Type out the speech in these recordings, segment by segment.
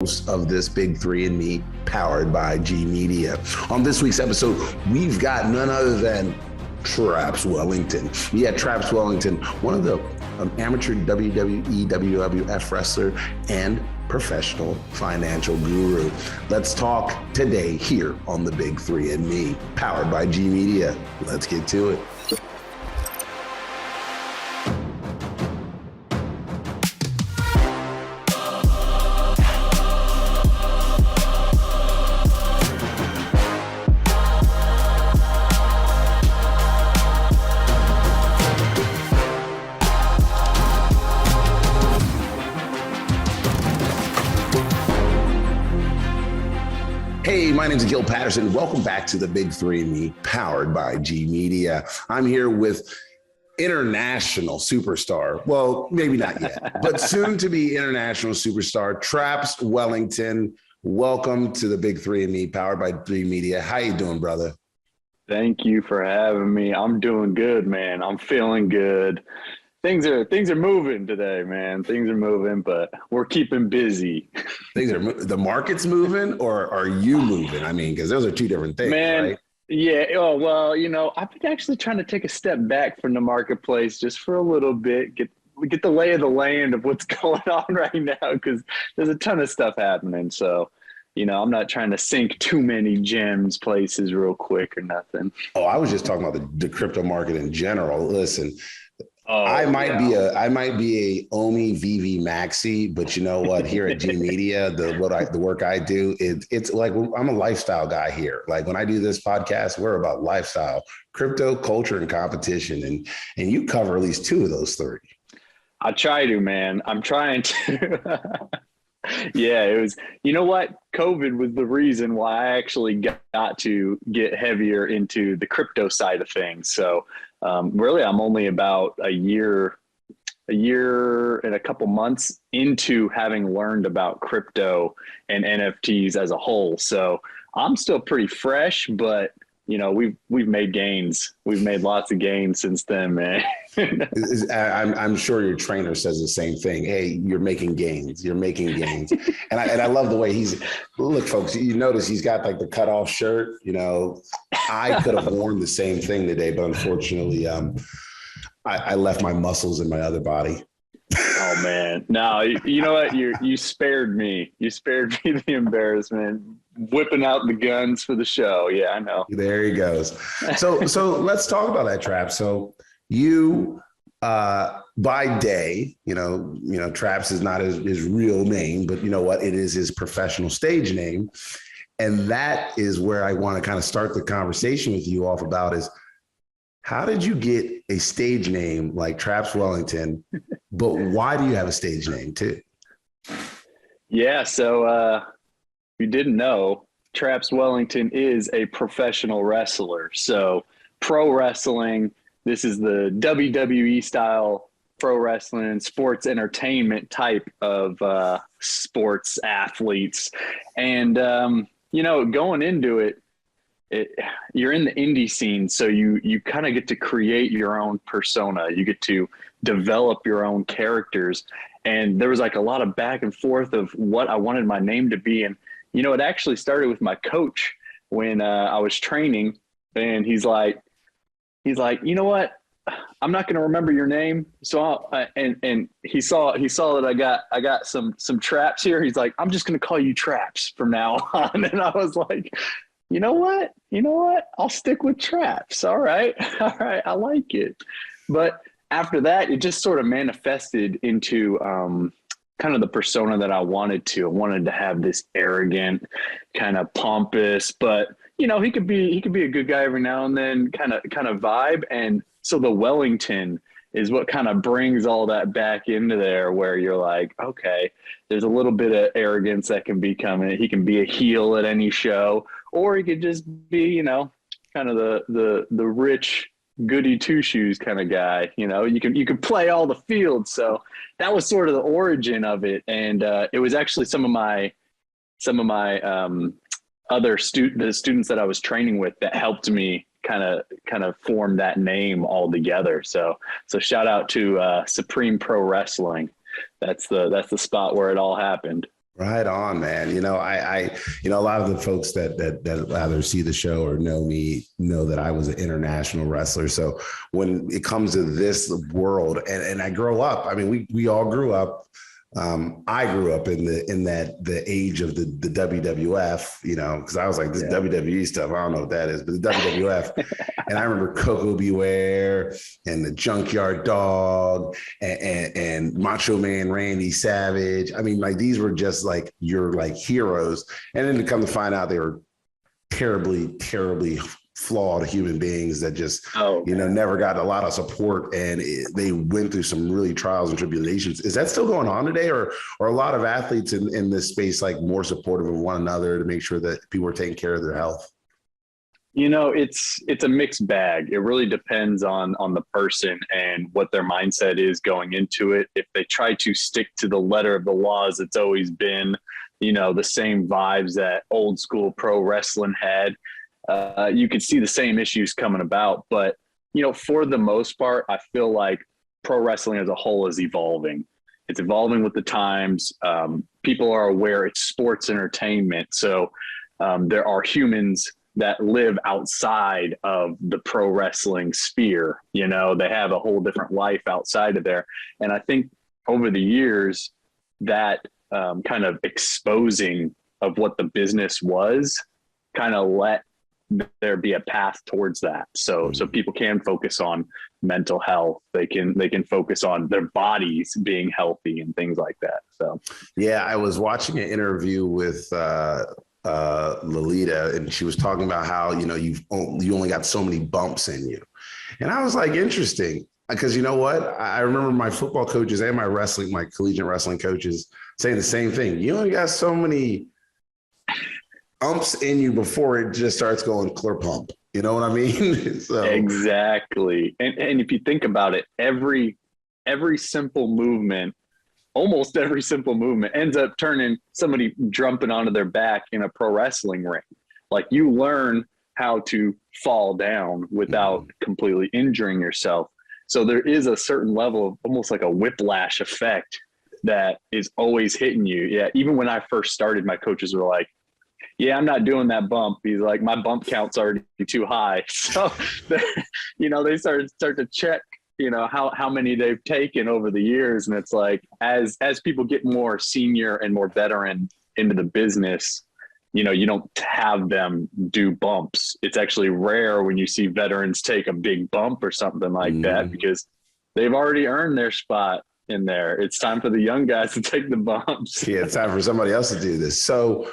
Of this Big Three and Me, powered by G Media. On this week's episode, we've got none other than Traps Wellington. Yeah, Traps Wellington, one of the amateur WWE, WWF wrestler and professional financial guru. Let's talk today here on the Big Three and Me, powered by G Media. Let's get to it. Hey, my name is Akil Patterson. Welcome back to the Big Three and Me, powered by G Media. I'm here with international superstar. Well, maybe not yet, but soon to be international superstar, Traps Wellington. Welcome to the Big Three and Me, powered by G Media. How you doing, brother? Thank you for having me. I'm doing good, man. I'm feeling good. Things are moving today, man. Things are moving, but we're keeping busy. The market's moving, or are you moving? I mean, because those are two different things, man, right? Yeah. Oh, well, I've been actually trying to take a step back from the marketplace just for a little bit, get the lay of the land of what's going on right now, because there's a ton of stuff happening. So, I'm not trying to sink too many gems places real quick or nothing. Oh, I was just talking about the crypto market in general. Listen. Oh, I might be a Omi VV Maxi, but you know what? Here at G Media, the work I do, it's like I'm a lifestyle guy here. Like when I do this podcast, we're about lifestyle, crypto, culture, and competition, and you cover at least two of those three. I try to, man. I'm trying to. Yeah, it was. You know what? COVID was the reason why I actually got to get heavier into the crypto side of things. So. Really, I'm only about a year and a couple months into having learned about crypto and NFTs as a whole. So I'm still pretty fresh, but we've made gains. We've made lots of gains since then, man. I'm sure your trainer says the same thing. Hey, you're making gains. You're making gains. And I love the way look, folks, you notice he's got like the cutoff shirt. I could have worn the same thing today, but unfortunately, I left my muscles in my other body. Oh man, no, you know what? You spared me. You spared me the embarrassment. Whipping out the guns for the show. Yeah, I know. There he goes. So let's talk about that, Trap. So you, by day, Traps is not his real name, but you know what? It is his professional stage name. And that is where I want to kind of start the conversation with you off about is, how did you get a stage name like Traps Wellington, but why do you have a stage name too? Yeah, so you didn't know, Traps Wellington is a professional wrestler. So pro wrestling, this is the WWE style pro wrestling, sports entertainment type of sports athletes. And, going into it, you're in the indie scene. So you kind of get to create your own persona. You get to develop your own characters. And there was like a lot of back and forth of what I wanted my name to be. And, it actually started with my coach when I was training, and he's like, you know what? I'm not going to remember your name. So and he saw that I got some traps here. He's like, I'm just going to call you Traps from now on. And I was like, you know what? I'll stick with Traps. All right. I like it. But after that, it just sort of manifested into kind of the persona that I wanted to. I wanted to have this arrogant, kind of pompous, but he could be a good guy every now and then, kind of vibe. And so the Wellington is what kind of brings all that back into there, where you're like, okay, there's a little bit of arrogance that can be coming. He can be a heel at any show, or he could just be, kind of the rich goody two shoes kind of guy. You can play all the fields. So that was sort of the origin of it. And it was actually some of my the students that I was training with that helped me kind of form that name all together. So shout out to Supreme Pro Wrestling. That's the spot where it all happened. Right on, man. A lot of the folks that either see the show or know me know that I was an international wrestler. So when it comes to this world, and I grow up, I mean, we all grew up. I grew up in the age of the WWF, because I was like, this WWE stuff, I don't know what that is, but the WWF. And I remember Coco Beware and the Junkyard Dog and Macho Man Randy Savage. I mean, like, these were just like your like heroes. And then to come to find out they were terribly, terribly flawed human beings that just, never got a lot of support, and they went through some really trials and tribulations. Is that still going on today, or a lot of athletes in this space like more supportive of one another to make sure that people are taking care of their health? It's a mixed bag. It really depends on the person and what their mindset is going into it. If they try to stick to the letter of the laws, it's always been, the same vibes that old school pro wrestling had. You could see the same issues coming about, but for the most part, I feel like pro wrestling as a whole is evolving. It's evolving with the times. People are aware it's sports entertainment, so there are humans that live outside of the pro wrestling sphere. They have a whole different life outside of there, and I think over the years that kind of exposing of what the business was kind of let there be a path towards that. So people can focus on mental health. They can focus on their bodies being healthy and things like that. So, yeah, I was watching an interview with Lolita, and she was talking about how, you only got so many bumps in you. And I was like, interesting, because you know what? I remember my football coaches and my collegiate wrestling coaches saying the same thing. You only got so many umps in you before it just starts going clear pump. You know what I mean? So. Exactly. And if you think about it, every simple movement, almost every simple movement ends up turning somebody jumping onto their back in a pro wrestling ring. Like, you learn how to fall down without completely injuring yourself. So there is a certain level of almost like a whiplash effect that is always hitting you. Yeah. Even when I first started, my coaches were like, yeah, I'm not doing that bump. He's like, my bump count's already too high. So, they start to check, how many they've taken over the years. And it's like, as people get more senior and more veteran into the business, you don't have them do bumps. It's actually rare when you see veterans take a big bump or something like that, because they've already earned their spot in there. It's time for the young guys to take the bumps. Yeah, it's time for somebody else to do this. So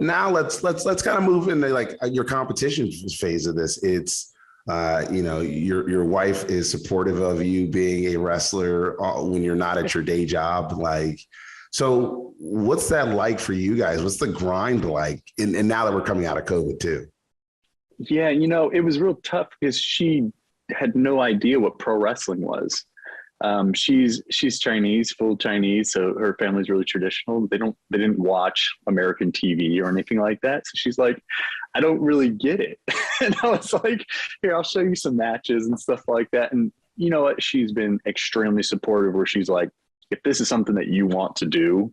now let's kind of move into like your competition phase of this. It's, your wife is supportive of you being a wrestler when you're not at your day job. Like, so what's that like for you guys? What's the grind like? And now that we're coming out of COVID too. Yeah. It was real tough because she had no idea what pro wrestling was. She's Chinese, full Chinese. So her family's really traditional. They didn't watch American TV or anything like that. So she's like, I don't really get it. And I was like, here, I'll show you some matches and stuff like that. And you know what? She's been extremely supportive, where she's like, if this is something that you want to do,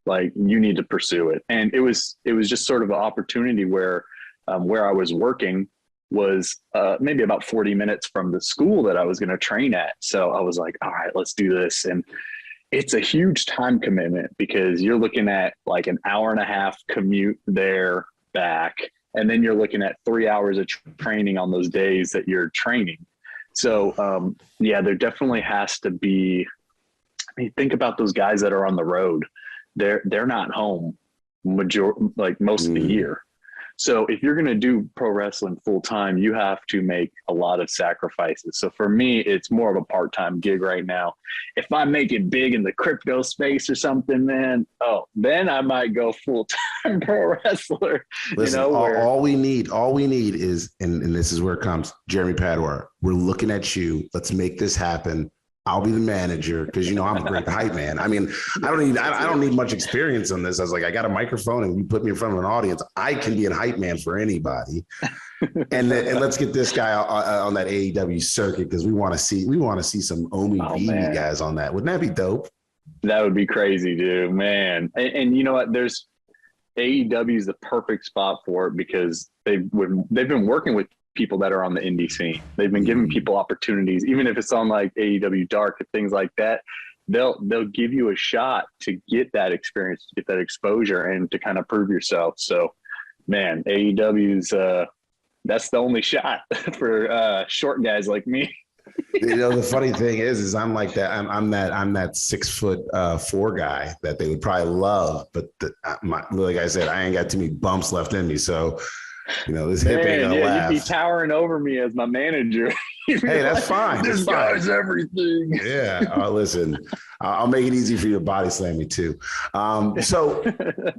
like, you need to pursue it. And it was just sort of an opportunity where I was working was maybe about 40 minutes from the school that I was going to train at. So I was like, all right, let's do this. And it's a huge time commitment, because you're looking at like an hour and a half commute there, back, and then you're looking at 3 hours of training on those days that you're training. So there definitely has to be, think about those guys that are on the road. They're not home most of the year. So if you're going to do pro wrestling full time, you have to make a lot of sacrifices. So for me, it's more of a part-time gig right now. If I make it big in the crypto space or something, man, then I might go full-time pro wrestler. Listen, all we need is, and this is where it comes, Jeremy Padwar, we're looking at you. Let's make this happen. I'll be the manager, because I'm a great hype man. I mean, I don't need much experience on this. I was like, I got a microphone, and you put me in front of an audience, I can be a hype man for anybody. and let's get this guy on that AEW circuit, because we want to see some Omi V guys on that. Wouldn't that be dope? That would be crazy, dude, man. And you know what? There's AEW is the perfect spot for it because they've been working with people that are on the indie scene. They've been giving people opportunities, even if it's on like AEW Dark and things like that. They'll give you a shot to get that experience, to get that exposure, and to kind of prove yourself. So, man, AEW's that's the only shot for short guys like me. You know, the funny thing is I'm like that. I'm that 6'4" guy that they would probably love, but like I said, I ain't got too many bumps left in me. So, you know, this hip ain't gonna laugh. You'd be towering over me as my manager. Hey, that's fine. This guy's everything. Yeah. Listen, I'll make it easy for you to body slam me too. So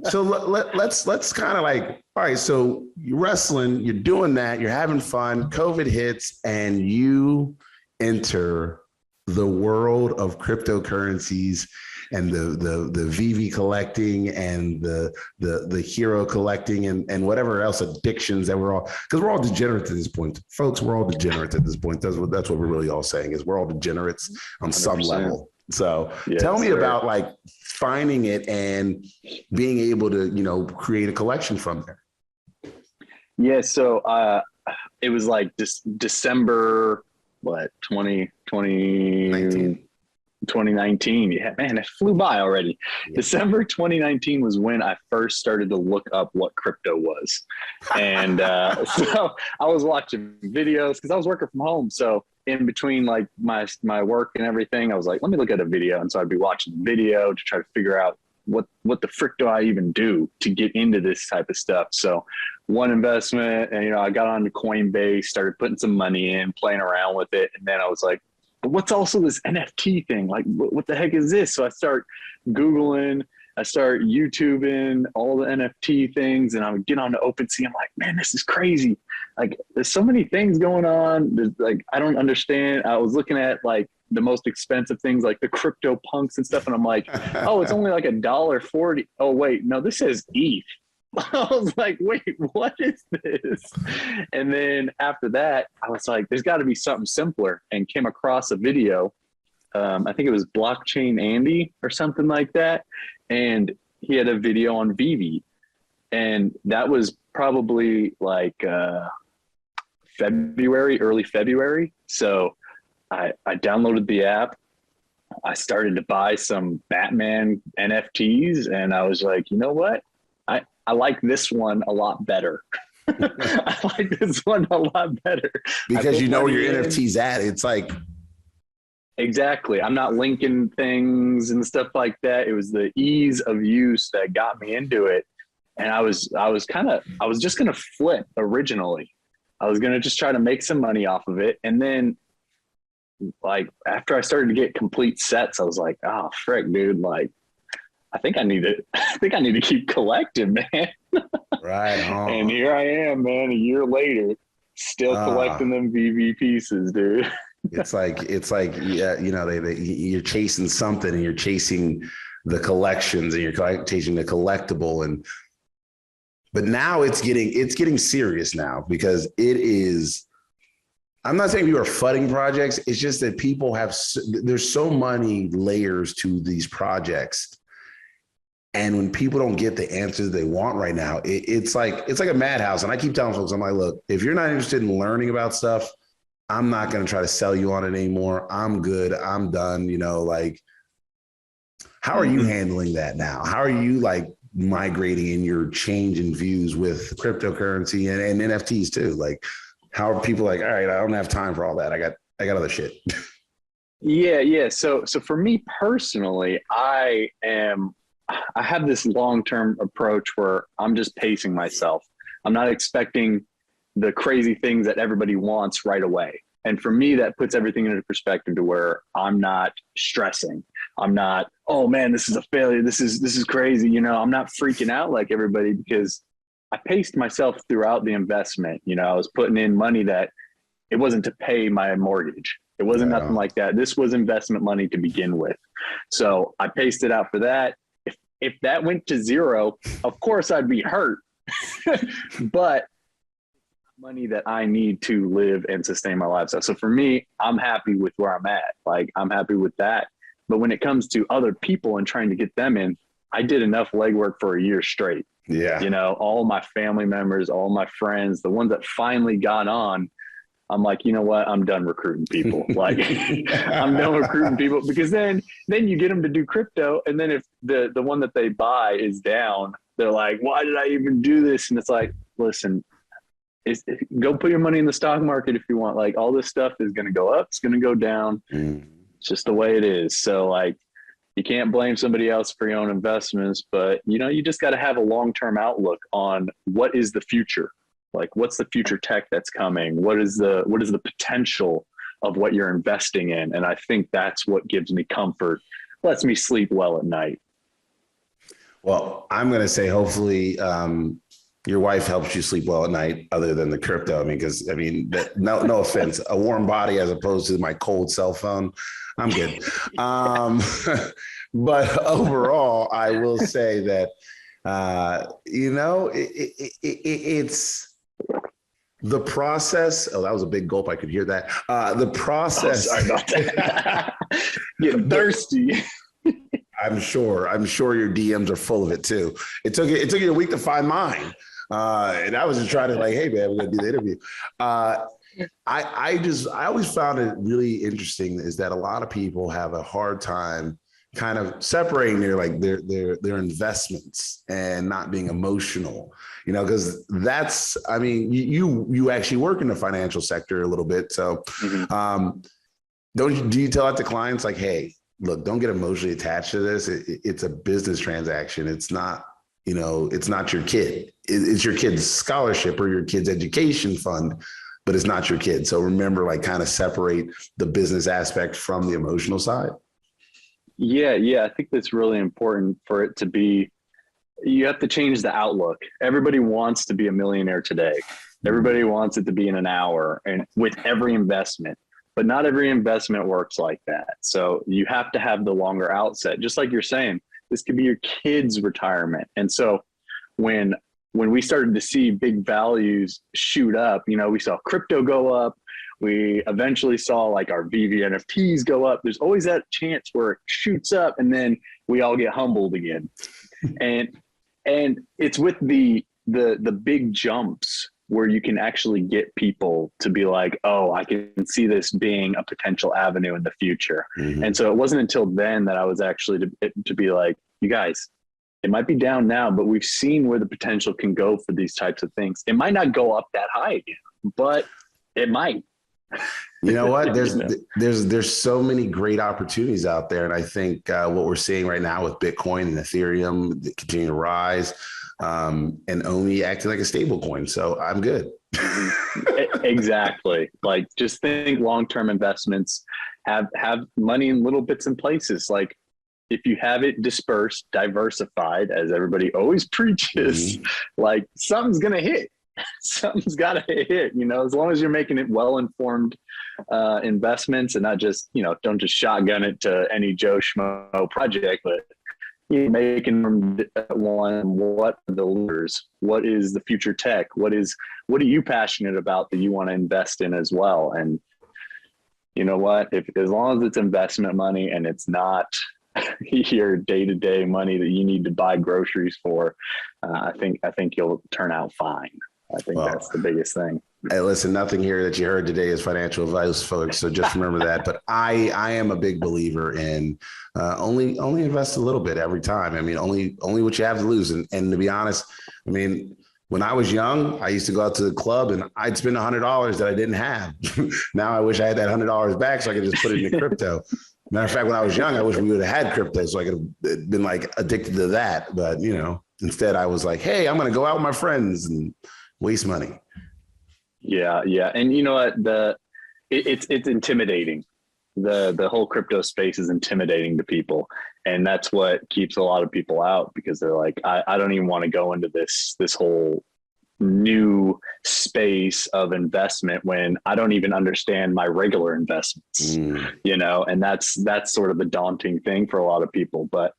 let's kind of like, all right, so you're wrestling, you're doing that, you're having fun, COVID hits, and you enter the world of cryptocurrencies and the VV collecting and the hero collecting and whatever else addictions that because we're all degenerates at this point, folks. We're all degenerates at this point. That's what we're really all saying is we're all degenerates on 100%. Some level. So tell me about like finding it and being able to, you know, create a collection from there. Yeah. So it was like December, 2019. Yeah, man, it flew by already. Yeah. December 2019 was when I first started to look up what crypto was. And so I was watching videos because I was working from home. So in between like my work and everything, I was like, let me look at a video. And so I'd be watching the video to try to figure out what the frick do I even do to get into this type of stuff. So one investment, and, you know, I got on Coinbase, started putting some money in, playing around with it. And then I was like, but what's also this NFT thing? Like, what the heck is this? So I start Googling, I start YouTubing all the NFT things, and I would get on to OpenSea. I'm like, man, this is crazy. Like, there's so many things going on. There's like, I don't understand. I was looking at like the most expensive things, like the crypto punks and stuff. And I'm like, oh, it's only like $1.40. Oh, wait, no, this says ETH. I was like, wait, what is this? And then after that, I was like, there's got to be something simpler, and came across a video. I think it was Blockchain Andy or something like that. And he had a video on Vivi. And that was probably like early February. So I downloaded the app. I started to buy some Batman NFTs, and I was like, you know what? I like this one a lot better. I like this one a lot better. Because you know where your NFT's at. It's like. Exactly. I'm not linking things and stuff like that. It was the ease of use that got me into it. And I was just going to flip originally. I was going to just try to make some money off of it. And then like after I started to get complete sets, I was like, oh, frick, dude, like, I think I need to keep collecting, man. Right on. And here I am, man, a year later, still collecting them VV pieces, dude. It's like, yeah, you know, you're chasing something, and you're chasing the collections, and you're chasing the collectible, but now it's getting serious now, because it is. I'm not saying you are fudding projects. It's just that people there's so many layers to these projects. And when people don't get the answers they want right now, it's like a madhouse. And I keep telling folks, I'm like, look, if you're not interested in learning about stuff, I'm not going to try to sell you on it anymore. I'm good. I'm done. You know, like, how are you handling that now? How are you like migrating in your change in views with cryptocurrency and NFTs too? Like, how are people like, all right, I don't have time for all that. I got other shit. Yeah. So for me personally, I have this long-term approach where I'm just pacing myself. I'm not expecting the crazy things that everybody wants right away. And for me, that puts everything into perspective to where I'm not stressing. I'm not, oh man, this is a failure. This is crazy. You know, I'm not freaking out like everybody, because I paced myself throughout the investment. You know, I was putting in money that it wasn't to pay my mortgage. It wasn't nothing like that. This was investment money to begin with. So I paced it out for that. If that went to zero, of course I'd be hurt, but money that I need to live and sustain my lifestyle. So for me, I'm happy with where I'm at. Like, I'm happy with that. But when it comes to other people and trying to get them in, I did enough legwork for a year straight. Yeah. You know, all my family members, all my friends, the ones that finally got on, I'm like, you know what? I'm done recruiting people. Like I'm done recruiting people, because then you get them to do crypto. And then if the one that they buy is down, they're like, why did I even do this? And it's like, listen, go put your money in the stock market if you want. Like, all this stuff is going to go up. It's going to go down. It's just the way it is. So like, you can't blame somebody else for your own investments, but you know, you just got to have a long-term outlook on what is the future. Like, what's the future tech that's coming? What is the potential of what you're investing in? And I think that's what gives me comfort, lets me sleep well at night. Well, I'm going to say, hopefully, your wife helps you sleep well at night, other than the crypto. I mean, because no offense, a warm body as opposed to my cold cell phone, I'm good. But overall, I will say that, it's the process. Oh, that was a big gulp. I could hear that. The process. Oh, sorry about that. Getting thirsty. I'm sure your DMs are full of it too. It took you a week to find mine. And I was just trying to like, hey man, we're gonna do the interview. I always found it really interesting is that a lot of people have a hard time kind of separating their investments and not being emotional, because that's, I mean, you actually work in the financial sector a little bit. So do you tell that to clients like, hey, look, don't get emotionally attached to this. It's a business transaction. It's not, it's not your kid. It's your kid's scholarship or your kid's education fund, but it's not your kid. So remember, like, kind of separate the business aspect from the emotional side. Yeah. I think that's really important for it to be. You have to change the outlook. Everybody wants to be a millionaire today. Everybody wants it to be in an hour, and with every investment, but not every investment works like that. So you have to have the longer outset, just like you're saying, this could be your kid's retirement. And so when we started to see big values shoot up, we saw crypto go up. We eventually saw like our VV NFTs go up. There's always that chance where it shoots up and then we all get humbled again. And it's with the big jumps where you can actually get people to be like, oh, I can see this being a potential avenue in the future. And so it wasn't until then that I was actually to be like, you guys, it might be down now, but we've seen where the potential can go for these types of things. It might not go up that high again, but it might. You know what? There's so many great opportunities out there. And I think what we're seeing right now with Bitcoin and Ethereum continue to rise, and only acting like a stable coin. So I'm good. Exactly. Like, just think long-term investments, have money in little bits and places. Like, if you have it dispersed, diversified, as everybody always preaches, like, something's going to hit. Something's got to hit, as long as you're making it well-informed investments and not just, don't just shotgun it to any Joe Schmo project, but making them one, what are the leaders? What is the future tech? What are you passionate about that you want to invest in as well? And you know what, as long as it's investment money and it's not your day-to-day money that you need to buy groceries for, I think you'll turn out fine. I think that's the biggest thing. Hey, listen, nothing here that you heard today is financial advice, folks. So just remember that. But I am a big believer in only invest a little bit every time. I mean, only what you have to lose. And to be honest, I mean, when I was young, I used to go out to the club and I'd spend $100 that I didn't have. Now I wish I had that $100 back so I could just put it into crypto. Matter of fact, when I was young, I wish we would have had crypto so I could have been like addicted to that. But, instead I was like, hey, I'm going to go out with my friends and waste money. Yeah. And you know what? It's intimidating. The whole crypto space is intimidating to people. And that's what keeps a lot of people out, because they're like, I don't even want to go into this whole new space of investment when I don't even understand my regular investments, and that's sort of the daunting thing for a lot of people. But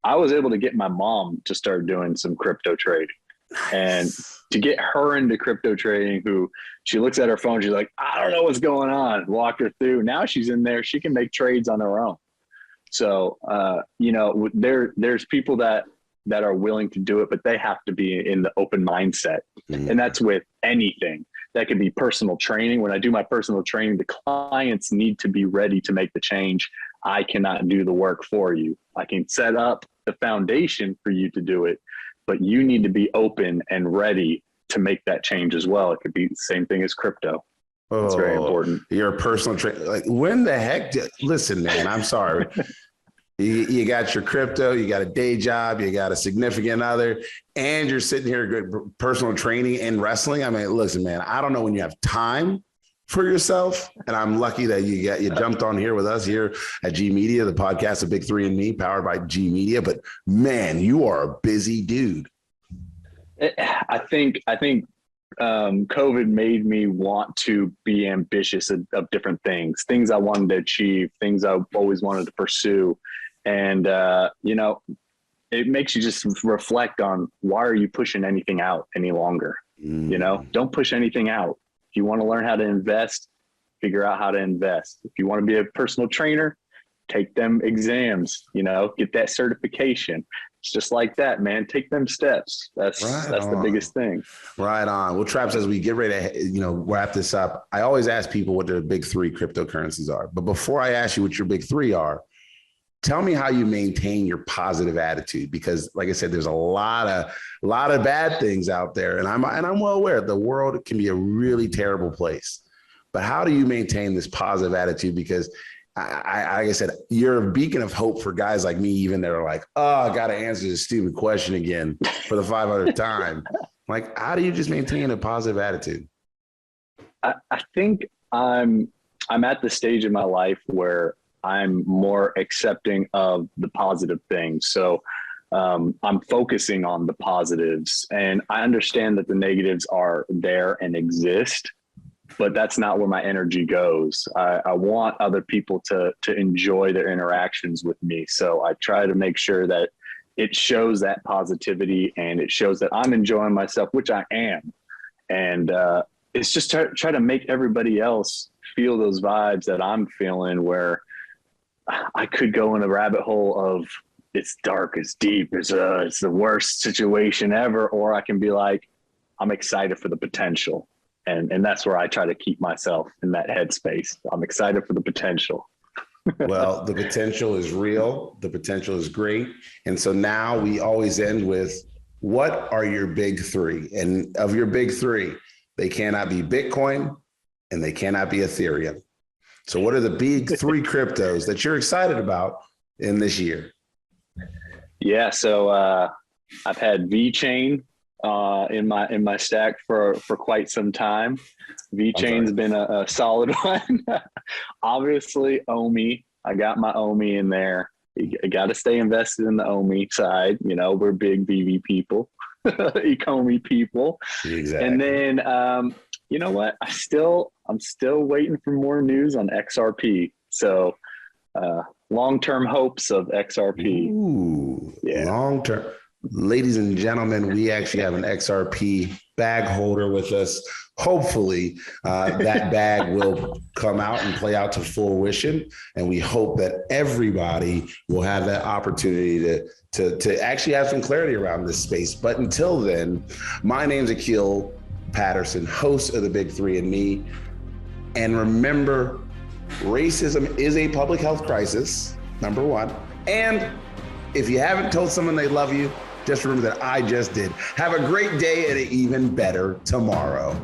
I was able to get my mom to start doing some crypto trading. And to get her into crypto trading, who she looks at her phone, she's like, I don't know what's going on. Walk her through. Now she's in there. She can make trades on her own. So, there's people that are willing to do it, but they have to be in the open mindset. Mm-hmm. And that's with anything. That could be personal training. When I do my personal training, the clients need to be ready to make the change. I cannot do the work for you. I can set up the foundation for you to do it, but you need to be open and ready to make that change as well. It could be the same thing as crypto. It's very important. You're a personal trainer. Like, when the heck? Listen, man, I'm sorry. You got your crypto, you got a day job, you got a significant other, and you're sitting here good personal training and wrestling. I mean, listen, man, I don't know when you have time for yourself. And I'm lucky that you jumped on here with us here at G Media, the podcast of Big Three and Me, powered by G Media. But man, you are a busy dude. I think COVID made me want to be ambitious of different things I wanted to achieve, things I always wanted to pursue. And, it makes you just reflect on, why are you pushing anything out any longer? Don't push anything out. If you want to learn how to invest, figure out how to invest. If you want to be a personal trainer, take them exams, get that certification. It's just like that, man. Take them steps. That's the biggest thing. Right on. Well, Traps, as we get ready to, wrap this up, I always ask people what their big three cryptocurrencies are. But before I ask you what your big three are, tell me how you maintain your positive attitude, because like I said, there's a lot of bad things out there. And I'm well aware the world can be a really terrible place, but how do you maintain this positive attitude? Because like I said, you're a beacon of hope for guys like me, even that are like, I got to answer this stupid question again for the 500th time. Like, how do you just maintain a positive attitude? I think I'm at the stage in my life where I'm more accepting of the positive things. So I'm focusing on the positives, and I understand that the negatives are there and exist, but that's not where my energy goes. I want other people to enjoy their interactions with me. So I try to make sure that it shows that positivity and it shows that I'm enjoying myself, which I am. And it's just try to make everybody else feel those vibes that I'm feeling, where I could go in a rabbit hole of, it's dark, it's deep, it's the worst situation ever. Or I can be like, I'm excited for the potential. And that's where I try to keep myself in that headspace. I'm excited for the potential. Well, the potential is real. The potential is great. And so now we always end with, what are your big three? And of your big three, they cannot be Bitcoin and they cannot be Ethereum. So what are the big three cryptos that you're excited about in this year? Yeah. So I've had VeChain in my stack for quite some time. VeChain's been a solid one. Obviously, OMI. I got my OMI in there. You got to stay invested in the OMI side. We're big VV people, Ecomi people. Exactly. And then, you know what? I'm still waiting for more news on XRP. So, long-term hopes of XRP. Ooh, yeah. Long-term. Ladies and gentlemen, we actually have an XRP bag holder with us. Hopefully that bag will come out and play out to fruition. And we hope that everybody will have that opportunity to actually have some clarity around this space. But until then, my name's Akil Patterson, host of the Big Three and Me. And remember, racism is a public health crisis, number one. And if you haven't told someone they love you, just remember that I just did. Have a great day and an even better tomorrow.